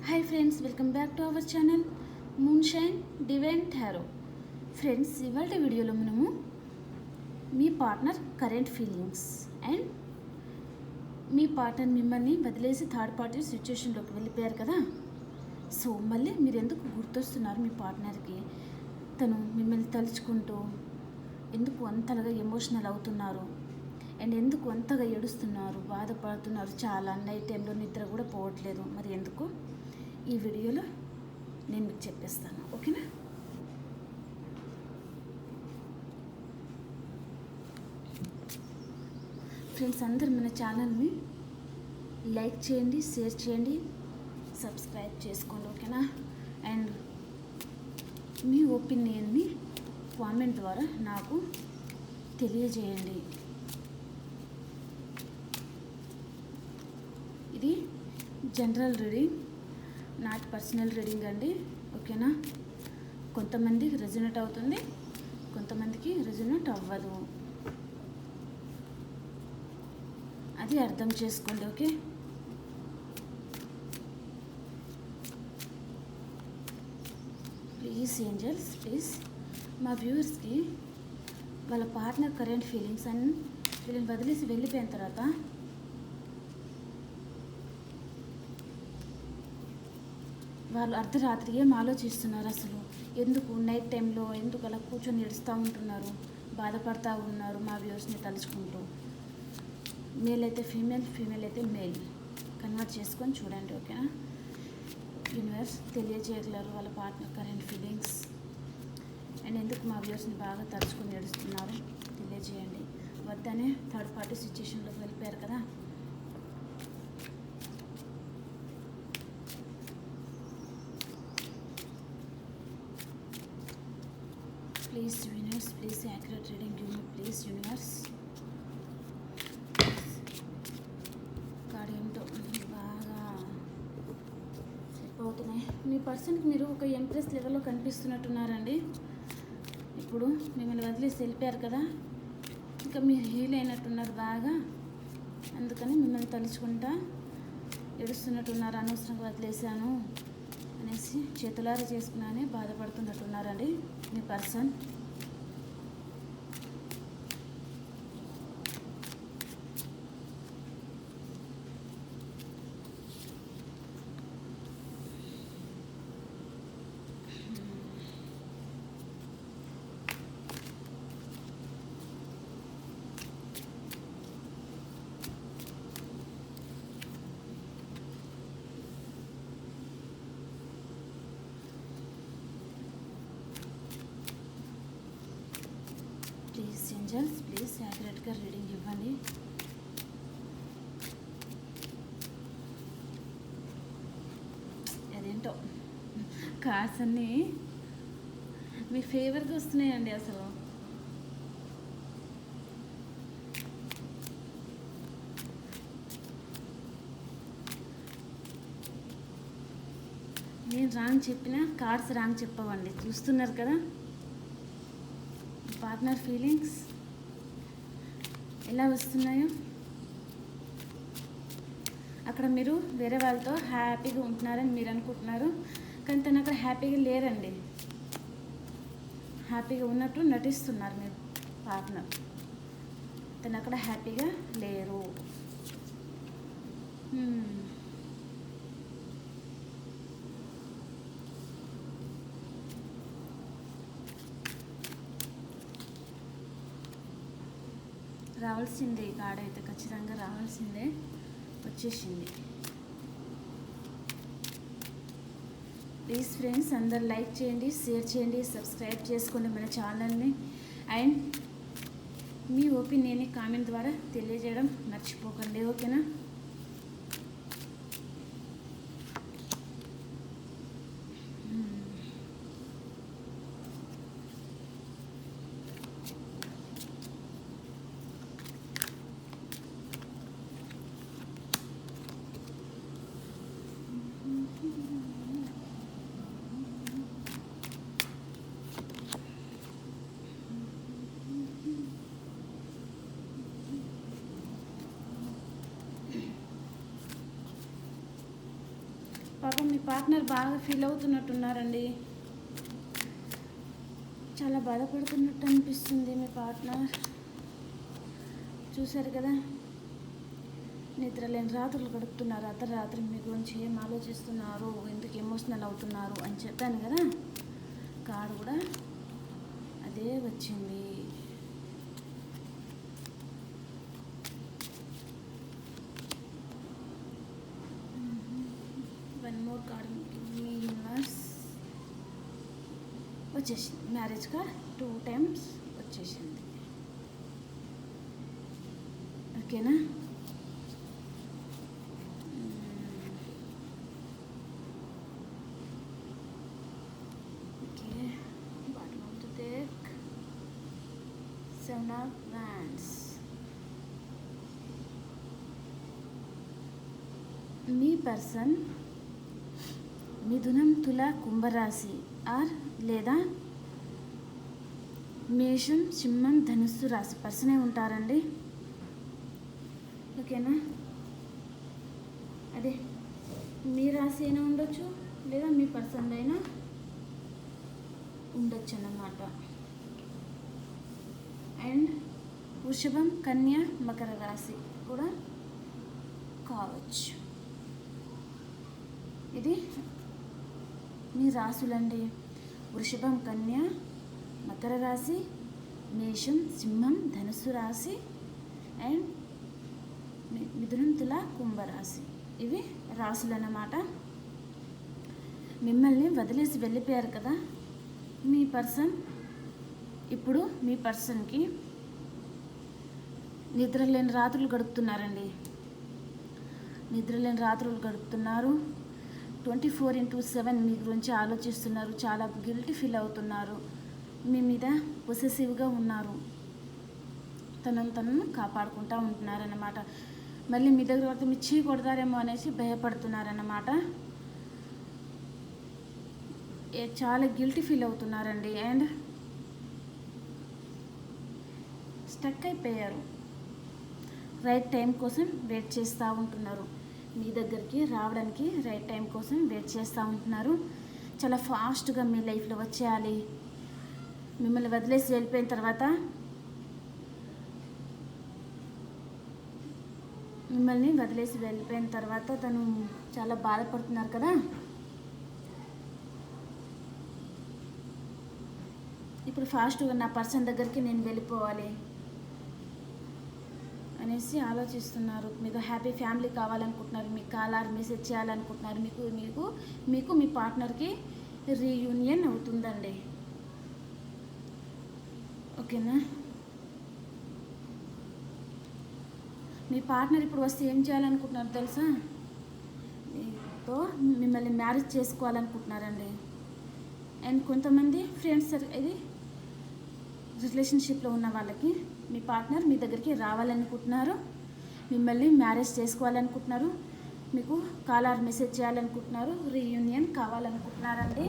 Hi friends, welcome back to our channel Moon Shine Divine Tarot. Friends, ఇవాళ వీడియోలో మనము మీ పార్ట్నర్ కరెంట్ ఫీలింగ్స్ అండ్ మీ partner మిమ్మల్ని వదిలేసి థర్డ్ పార్టీ సిచ్యువేషన్లోకి వెళ్ళిపోయారు కదా. సో మళ్ళీ మీరు ఎందుకు గుర్తొస్తున్నారు మీ పార్ట్నర్కి? తను మిమ్మల్ని తలుచుకుంటూ ఎందుకు అంతగా ఎమోషనల్ అవుతున్నారు అండ్ ఎందుకు అంతగా ఏడుస్తున్నారు, బాధపడుతున్నారు, చాలా నైట్ టైంలో నిద్ర కూడా పోవట్లేదు. మరి ఎందుకు? ఈ వీడియోలో నేను మీకు చెప్పేస్తాను, ఓకేనా? ఫ్రెండ్స్, అందరు మన ఛానల్ని లైక్ చేయండి, షేర్ చేయండి, సబ్స్క్రైబ్ చేసుకోండి, ఓకేనా? అండ్ మీ ఒపీనియన్ని కామెంట్ ద్వారా నాకు తెలియజేయండి. ఇది general reading, not personal reading అండి, ఓకేనా? కొంతమందికి రెజొనేట్ అవుతుంది, కొంతమందికి రెజొనేట్ అవ్వదు. అది అర్థం చేసుకోండి, ఓకే? ప్లీజ్ ఏంజల్స్, ప్లీజ్ మా వ్యూవర్స్కి వాళ్ళ పార్ట్నర్ కరెంట్ ఫీలింగ్స్ అండ్ వీళ్ళని వదిలేసి వెళ్ళిపోయిన తర్వాత వాళ్ళు అర్ధరాత్రి ఏం ఆలోచిస్తున్నారు, అసలు ఎందుకు నైట్ టైంలో ఎందుకు అలా కూర్చొని ఏడుస్తూ ఉంటున్నారు, బాధపడుతూ ఉన్నారు మా వ్యూవర్స్ని తలుచుకుంటూ. మేల్ అయితే ఫీమేల్, ఫీమేల్ అయితే మేల్ కన్వర్ట్ చేసుకొని చూడండి, ఓకేనా? యూనివర్స్ తెలియజేయగలరు వాళ్ళ పార్ట్నర్ కరెంట్ ఫీలింగ్స్ అండ్ ఎందుకు మా వ్యూవర్స్ని బాగా తలుచుకొని ఏడుస్తున్నారు తెలియజేయండి. వద్దనే థర్డ్ పార్టీ సిచ్యుయేషన్లోకి వెళ్ళిపోయారు కదా. Please universe, please accurate reading give me please universe. Card ఏంటో బాగా సెట్ అవుతున్నాయి. మీ పర్సన్కి మీరు ఒక ఎంప్రెస్ లెవెల్లో కనిపిస్తున్నట్టున్నారండి. ఇప్పుడు మిమ్మల్ని వదిలేసి వెళ్ళిపోయారు కదా, ఇంకా మీరు హీల్ అయినట్టున్నారు బాగా, అందుకని మిమ్మల్ని తలుచుకుంటా ఏడుస్తున్నట్టున్నారు. అనవసరంగా వదిలేశాను అనేసి చేతులారా చేసుకున్నానే బాధపడుతున్నట్టున్నారండి మీ పర్సన్. ప్లీజ్ ఏంజల్స్, ప్లీజ్ యాక్యురేట్గా రీడింగ్ ఇవ్వండి. అదేంటో కార్డ్స్ అన్నీ మీ ఫేవర్గా వస్తున్నాయండి. అసలు నేను రాంగ్ చెప్పినా కార్డ్స్ రాంగ్ చెప్పవండి. చూస్తున్నారు కదా పార్ట్నర్ ఫీలింగ్స్ ఎలా వస్తున్నాయో. అక్కడ మీరు వేరే వాళ్ళతో హ్యాపీగా ఉంటున్నారని మీరు అనుకుంటున్నారు, కానీ తను అక్కడ హ్యాపీగా లేరండి. హ్యాపీగా ఉన్నట్టు నటిస్తున్నారు మీరు పార్ట్నర్. తను అక్కడ హ్యాపీగా లేరు. రావాల్సిందే, కార్డ్ అయితే ఖచ్చితంగా రావాల్సిందే, వచ్చేసింది. ప్లీజ్ ఫ్రెండ్స్, అందరు లైక్ చేయండి, షేర్ చేయండి, సబ్స్క్రైబ్ చేసుకోండి మన ఛానల్ని అండ్ మీ ఒపీనియన్ని కామెంట్ ద్వారా తెలియజేయడం మర్చిపోకండి, ఓకేనా? పాపం మీ పార్ట్నర్ బాగా ఫీల్ అవుతున్నట్టున్నారండి. చాలా బాధపడుతున్నట్టు అనిపిస్తుంది మీ పార్ట్నర్. చూశారు కదా, నిద్రలేని రాత్రులు గడుపుతున్నారు. అర్ధరాత్రి మీ గురించి ఏం ఆలోచిస్తున్నారు, ఎందుకు ఎమోషనల్ అవుతున్నారు అని చెప్పాను కదా. కార్డు కూడా అదే వచ్చింది. వన్ మోర్ కార్డ్ మీ యూనివర్స్ వచ్చేసింది. మ్యారేజ్ కార్డ్ 2 times వచ్చేసింది. ఓకేనా? Okay, bottom of the deck 7 of Wands. మీ పర్సన్ మిథునం, తుల, కుంభరాశి ఆర్ లేదా మేషం, సింహం, ధనుస్సు రాశి పర్సనే ఉంటారండి. ఓకేనా? అదే మీ రాశి అయినా ఉండొచ్చు, లేదా మీ పర్సన్ అయినా ఉండొచ్చు అన్నమాట. అండ్ వృషభం, కన్య, మకర రాశి కూడా కావచ్చు. ఇది మీ రాశులండి. వృషభం, కన్య, మకర రాశి, మేషం, సింహం, ధనుస్సు రాశి అండ్ మిథునం, తుల, కుంభరాశి. ఇవి రాశులు అన్నమాట. మిమ్మల్ని వదిలేసి వెళ్ళిపోయారు కదా మీ పర్సన్. ఇప్పుడు మీ పర్సన్కి నిద్రలేని రాత్రులు గడుపుతున్నారండి. నిద్రలేని రాత్రులు గడుపుతున్నారు. 24/7 మీ గురించి ఆలోచిస్తున్నారు. చాలా గిల్టీ ఫీల్ అవుతున్నారు. మీ మీద పొసెసివ్గా ఉన్నారు. తనను కాపాడుకుంటూ ఉంటున్నారన్నమాట. మళ్ళీ మీ దగ్గర వస్తే మీ చీ కొడతారేమో అనేసి భయపడుతున్నారన్నమాట. చాలా గిల్టీ ఫీల్ అవుతున్నారండి. అండ్ స్టక్ అయిపోయారు. రైట్ టైం కోసం వెయిట్ చేస్తూ ఉంటున్నారు. మీ దగ్గరికి రావడానికి రైట్ టైం కోసం వెయిట్ చేస్తూ ఉంటున్నారు. చాలా ఫాస్ట్గా మీ లైఫ్లో వచ్చేయాలి. మిమ్మల్ని వదిలేసి వెళ్ళిపోయిన తర్వాత తను చాలా బాధపడుతున్నారు కదా. ఇప్పుడు ఫాస్ట్గా నా పర్సన్ దగ్గరికి నేను వెళ్ళిపోవాలి అనేసి ఆలోచిస్తున్నారు. మీకు హ్యాపీ ఫ్యామిలీ కావాలనుకుంటున్నారు. మీకు కాల్ మెసేజ్ చేయాలనుకుంటున్నారు. మీకు మీ పార్ట్నర్కి రీయూనియన్ అవుతుందండి. ఓకేనా? మీ పార్ట్నర్ ఇప్పుడు వస్తే ఏం చేయాలనుకుంటున్నారు తెలుసా? మీతో మిమ్మల్ని మ్యారేజ్ చేసుకోవాలనుకుంటున్నారండి. అండ్ కొంతమంది ఫ్రెండ్స్, ఇది రిలేషన్షిప్లో ఉన్న వాళ్ళకి మీ పార్ట్నర్ మీ దగ్గరికి రావాలనుకుంటున్నారు. మిమ్మల్ని మ్యారేజ్ చేసుకోవాలనుకుంటున్నారు. మీకు కాల్ మెసేజ్ చేయాలనుకుంటున్నారు. రీయూనియన్ కావాలనుకుంటున్నారండి.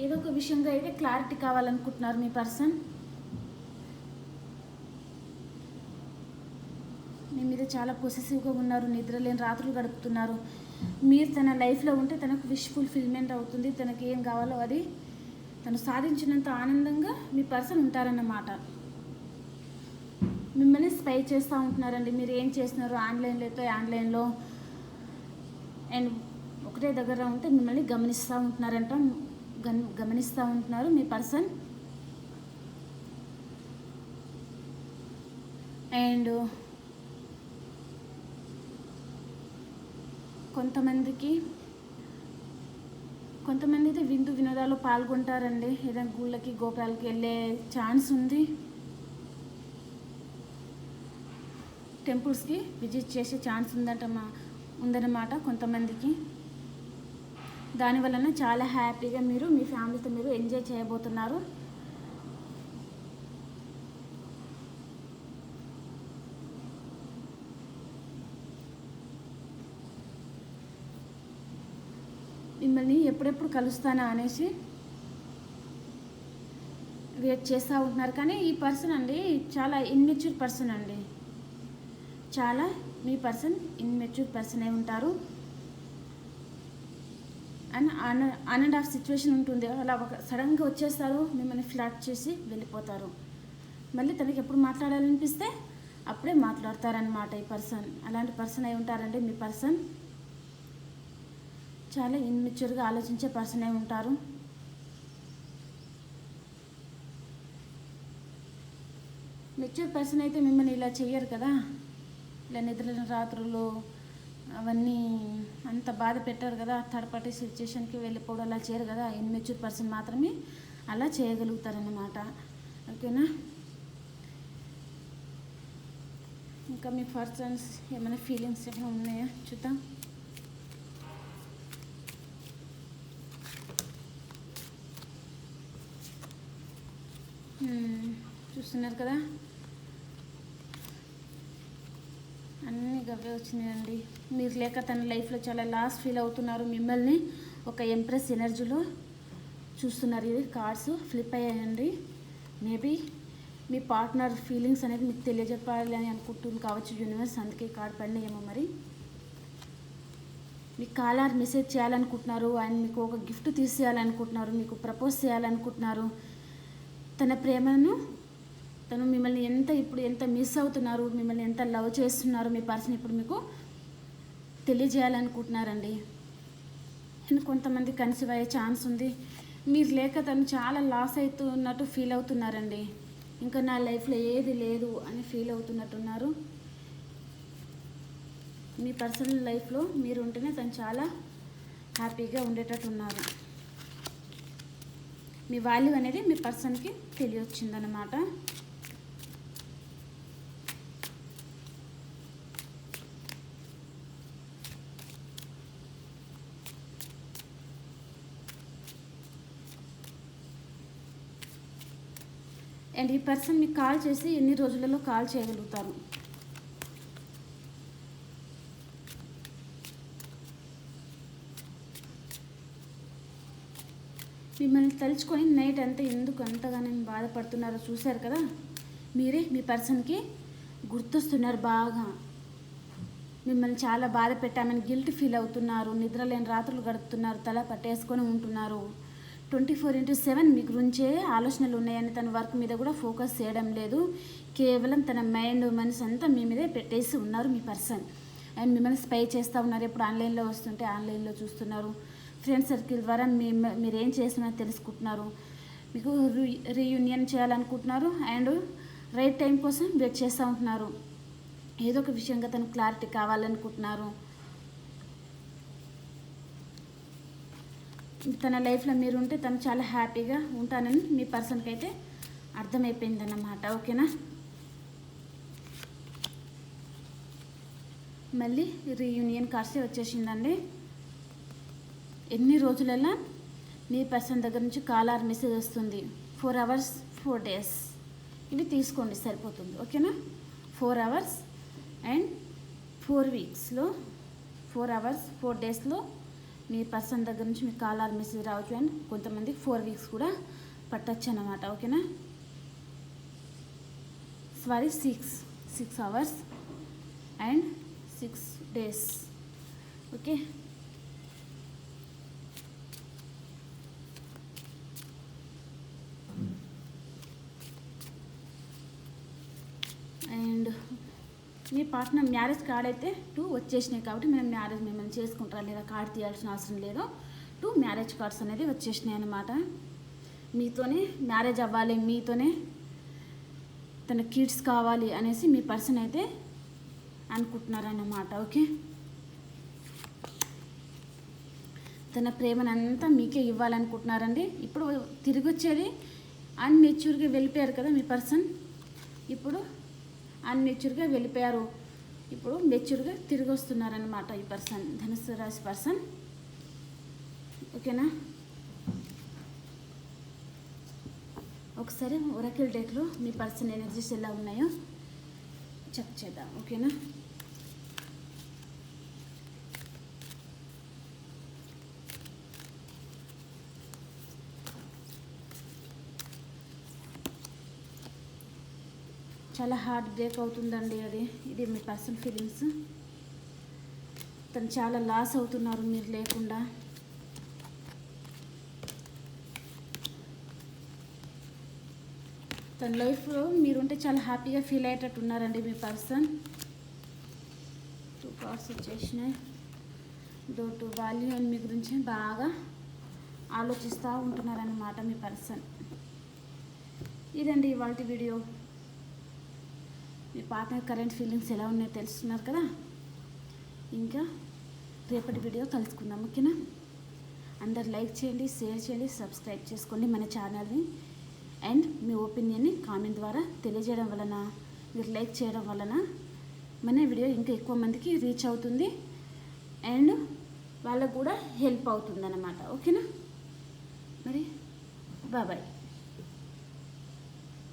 ఏదో ఒక విషయంగా అయితే క్లారిటీ కావాలనుకుంటున్నారు మీ పర్సన్. మీ మీద చాలా పొసెసివ్గా ఉన్నారు. నిద్రలేని రాత్రులు గడుపుతున్నారు. మీరు తన లైఫ్లో ఉంటే తనకు విష్ ఫుల్ఫిల్మెంట్ అవుతుంది. తనకి ఏం కావాలో అది తను సాధించినంత ఆనందంగా మీ పర్సన్ ఉంటారన్నమాట. మిమ్మల్ని స్పై చేస్తూ ఉంటున్నారండి. మీరు ఏం చేస్తున్నారు ఆన్లైన్లో అండ్ ఒకటే దగ్గర ఉంటే మిమ్మల్ని గమనిస్తూ ఉంటున్నారు మీ పర్సన్. అండ్ కొంతమంది అయితే విందు వినోదాలు పాల్గొంటారండి. ఏదైనా గుళ్ళకి గోపురాలకి వెళ్ళే ఛాన్స్ ఉంది. టెంపుల్స్కి విజిట్ చేసే ఛాన్స్ ఉందన్నమాట కొంతమందికి. దానివలన చాలా హ్యాపీగా మీరు మీ ఫ్యామిలీతో మీరు ఎంజాయ్ చేయబోతున్నారు. మిమ్మల్ని ఎప్పుడెప్పుడు కలుస్తానా అనేసి వెయిట్ చేస్తూ ఉంటున్నారు. కానీ ఈ పర్సన్ అండి చాలా ఇన్మెచ్యూర్ పర్సన్ అండి. చాలా మీ పర్సన్ ఇన్మెచ్యూర్ పర్సన్ అయి ఉంటారు. And on and of situation ఉంటుంది. అలా ఒక సడన్గా వచ్చేస్తారు, మిమ్మల్ని ఫ్లాట్ చేసి వెళ్ళిపోతారు. మళ్ళీ తనకి ఎప్పుడు మాట్లాడాలనిపిస్తే అప్పుడే మాట్లాడతారనమాట ఈ పర్సన్. అలాంటి పర్సన్ అయి ఉంటారండి మీ పర్సన్. చాలా ఇన్మెచ్యూర్గా ఆలోచించే పర్సన్ అయి ఉంటారు. మెచ్యూర్ పర్సన్ అయితే మిమ్మల్ని ఇలా చెయ్యరు కదా, ఇలా నిద్రలేని రాత్రులు అవన్నీ అంత బాధ పెట్టారు కదా, థర్డ్ పార్టీ సిచ్యుయేషన్కి వెళ్ళిపోవడం అలా చేయరు కదా. ఇన్మెచ్యూర్ పర్సన్ మాత్రమే అలా చేయగలుగుతారన్నమాట. ఓకేనా. ఇంకా మీ పర్సన్స్ ఏమైనా ఫీలింగ్స్ ఏమైనా ఉన్నాయా చూద్దాం. చూస్తున్నారు కదా, అన్నీ గవ్వే వచ్చినాయండి. మీరు లేక తన లైఫ్లో చాలా లాస్ ఫీల్ అవుతున్నారు. మిమ్మల్ని ఒక ఎంప్రెస్ ఎనర్జీలో చూస్తున్నారు. ఇది కార్డ్స్ ఫ్లిప్ అయ్యాయండి. మేబీ మీ పార్ట్నర్ ఫీలింగ్స్ అనేది మీకు తెలియజెప్పాలి అని అనుకుంటుంది కావచ్చు యూనివర్స్, అందుకే కార్డ్ పడినాయేమో మరి. మీకు కాలర్ మెసేజ్ చేయాలనుకుంటున్నారు, అండ్ మీకు ఒక గిఫ్ట్ తీసేయాలనుకుంటున్నారు, మీకు ప్రపోజ్ చేయాలనుకుంటున్నారు. తన ప్రేమను తను మిమ్మల్ని ఇప్పుడు ఎంత మిస్ అవుతున్నారు, మిమ్మల్ని ఎంత లవ్ చేస్తున్నారు మీ పర్సన్ ఇప్పుడు మీకు తెలియజేయాలనుకుంటున్నారండి. అండ్ కొంతమంది కన్సీవ్ అయ్యే ఛాన్స్ ఉంది. మీరు లేక తను చాలా లాస్ అవుతున్నట్టు ఫీల్ అవుతున్నారండి. ఇంకా నా లైఫ్లో ఏది లేదు అని ఫీల్ అవుతున్నట్టున్నారు. మీ పర్సనల్ లైఫ్లో మీరు ఉంటేనే తను చాలా హ్యాపీగా ఉండేటట్టు ఉన్నారు. మీ వాల్యూ అనేది మీ పర్సన్కి తెలియొచ్చిందనమాట. అండ్ ఈ పర్సన్ మీకు కాల్ చేసి ఎన్ని రోజులలో కాల్ చేయగలుగుతారు. మిమ్మల్ని తలుచుకొని నైట్ అంతా ఎందుకు అంతగానే బాధపడుతున్నారో చూశారు కదా. మీరే మీ పర్సన్కి గుర్తొస్తున్నారు బాగా. మిమ్మల్ని చాలా బాధ పెట్టామని గిల్ట్ ఫీల్ అవుతున్నారు. నిద్రలేని రాత్రులు గడుపుతున్నారు, తల పట్టేసుకొని ఉంటున్నారు. 24/7 మీ గురించే ఆలోచనలు ఉన్నాయని తన వర్క్ మీద కూడా ఫోకస్ చేయడం లేదు. కేవలం తన మైండ్ మనసు అంతా మీ మీదే పెట్టేసి ఉన్నారు మీ పర్సన్. అండ్ మిమ్మల్ని స్పై చేస్తూ ఉన్నారు. ఎప్పుడు ఆన్లైన్లో వస్తుంటే ఆన్లైన్లో చూస్తున్నారు. ఫ్రెండ్ సర్కిల్ ద్వారా మీరేం చేస్తున్నారో తెలుసుకుంటున్నారు. మీకు రీయూనియన్ చేయాలనుకుంటున్నారు. అండ్ రైట్ టైం కోసం వెయిట్ చేస్తూ ఉంటున్నారు. ఏదో ఒక విషయంగా తను క్లారిటీ కావాలనుకుంటున్నారు. తన లైఫ్లో మీరు ఉంటే తను చాలా హ్యాపీగా ఉంటానని మీ పర్సన్కి అయితే అర్థమైపోయిందన్నమాట. ఓకేనా. మళ్ళీ రీయూనియన్ కార్డ్సే వచ్చేసిందండి. ఎన్ని రోజులలో మీ పర్సన్ దగ్గర నుంచి కాల్ ఆర్ మెసేజ్ వస్తుంది. 4 hours 4 days ఇవి తీసుకోండి సరిపోతుంది. ఓకేనా. 4 hours అండ్ 4 weeksలో 4 hours 4 daysలో మీ పర్సన్ దగ్గర నుంచి మీకు కాల్ ఆర్ మెసేజ్ రావచ్చు. అండ్ కొంతమందికి 4 weeks కూడా పట్టచ్చు అన్నమాట. ఓకేనా. Sorry 6 hours and 6 days. Okay. And మీ పార్ట్నర్ మ్యారేజ్ కార్డ్ అయితే 2 వచ్చేసినాయి కాబట్టి మిమ్మల్ని చేసుకుంటారా లేదా కార్డ్ తీయాల్సిన అవసరం లేదు. 2 మ్యారేజ్ కార్డ్స్ అనేది వచ్చేసినాయి అన్నమాట. మీతోనే మ్యారేజ్ అవ్వాలి, మీతోనే తన కిడ్స్ కావాలి అనేసి మీ పర్సన్ అయితే అనుకుంటున్నారన్నమాట. ఓకే. తన ప్రేమనంతా మీకే ఇవ్వాలనుకుంటున్నారండి. ఇప్పుడు తిరిగి వచ్చేది అన్మెచ్యూర్గా వెళ్ళిపోయారు కదా మీ పర్సన్. ఇప్పుడు అన్మెచ్యూర్గా వెళ్ళిపోయారు. ఇప్పుడు మెచ్యూర్గా తిరిగి వస్తున్నారనమాట ఈ పర్సన్, ధనుస్సు రాశి పర్సన్. ఓకేనా. ఒకసారి ఒరాకిల్ డేట్లో మీ పర్సన్ ఎనర్జీస్ ఎలా ఉన్నాయో చెక్ చేద్దాం. ఓకేనా. చాలా హార్ట్ బ్రేక్ అవుతుందండి. ఇది మీ పర్సనల్ ఫీలింగ్స్. తను చాలా లాస్ అవుతున్నారు మీరు లేకుండా. తన లైఫ్లో మీరుంటే చాలా హ్యాపీగా ఫీల్ అయ్యేటట్టు ఉన్నారండి మీ పర్సన్. 2 కార్డ్స్ వచ్చేసినాయి. టు వాల్యూ అని మీ గురించి బాగా ఆలోచిస్తూ ఉంటున్నారన్నమాట మీ పర్సన్. ఇదండి ఇవాళ వీడియో. మీ పార్ట్నర్ కరెంట్ ఫీలింగ్స్ ఎలా ఉన్నాయో తెలుస్తున్నారు కదా. ఇంకా రేపటి వీడియో కలుసుకుందాం, ఓకేనా? అందరు లైక్ చేయండి, షేర్ చేయండి, సబ్స్క్రైబ్ చేసుకోండి మన ఛానల్ని. అండ్ మీ ఒపీనియన్ని కామెంట్ ద్వారా తెలియజేయడం వలన, మీరు లైక్ చేయడం వలన మన వీడియో ఇంకా ఎక్కువ మందికి రీచ్ అవుతుంది అండ్ వాళ్ళకు కూడా హెల్ప్ అవుతుంది అన్నమాట, ఓకేనా? మరి బాయ్.